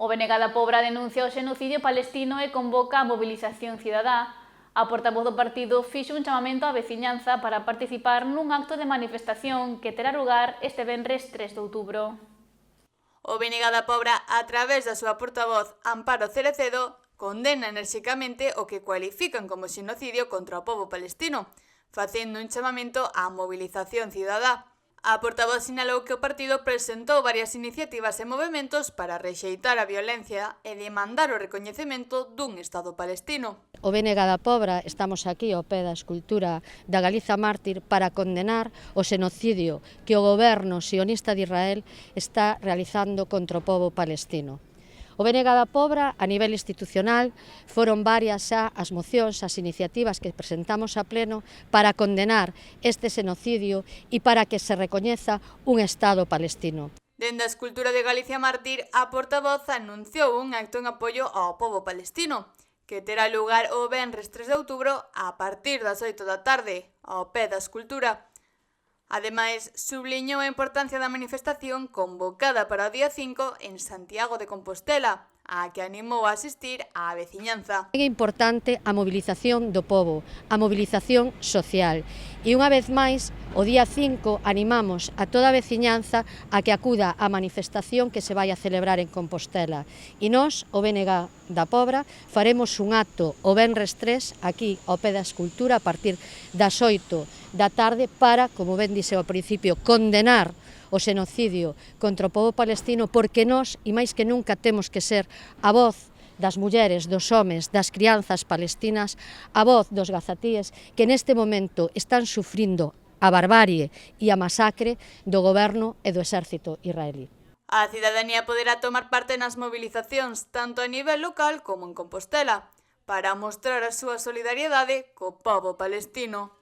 O BNG da Pobra denuncia o xenocidio palestino e convoca a mobilización cidadá. A portavoz do partido fixo un chamamento á veciñanza para participar nun acto de manifestación que terá lugar este venres 3 de outubro. O BNG da Pobra, a través da súa portavoz Amparo Cerecedo, condena enerxicamente o que cualifican como xenocidio contra o pobo palestino, facendo un chamamento á mobilización cidadá. A portavoz sinalou que o partido presentou varias iniciativas e movementos para rexeitar a violencia e demandar o recoñecemento dun Estado palestino. O BNG da Pobra estamos aquí ao pé da escultura da Galiza mártir para condenar o xenocidio que o goberno sionista de Israel está realizando contra o pobo palestino. O BNG da Pobra, a nivel institucional, foron varias xa as mocións, as iniciativas que presentamos a pleno para condenar este xenocidio e para que se recoñeza un Estado palestino. Dende a escultura de Galicia mártir, a portavoz anunciou un acto en apoio ao pobo palestino, que terá lugar o venres 3 de outubro a partir das 8 da tarde, ao pé da escultura. Ademais, subliñou a importancia da manifestación convocada para o día 5 en Santiago de Compostela, a que animou a asistir á veciñanza. É importante a mobilización do pobo, a mobilización social. E unha vez máis, o día 5 animamos a toda a veciñanza a que acuda á manifestación que se vai a celebrar en Compostela. E nós, o BNG da Pobra, faremos un acto o venres 3 aquí ao pé da escultura a partir das 8 da tarde para, como ben dixe ao principio, condenar o xenocidio contra o pobo palestino, porque nós, e máis que nunca, temos que ser a voz das mulleres, dos homes, das crianzas palestinas, a voz dos gazatíes que neste momento están sufrindo a barbarie e a masacre do goberno e do exército israelí. A cidadanía poderá tomar parte nas mobilizacións tanto a nivel local como en Compostela para mostrar a súa solidariedade co pobo palestino.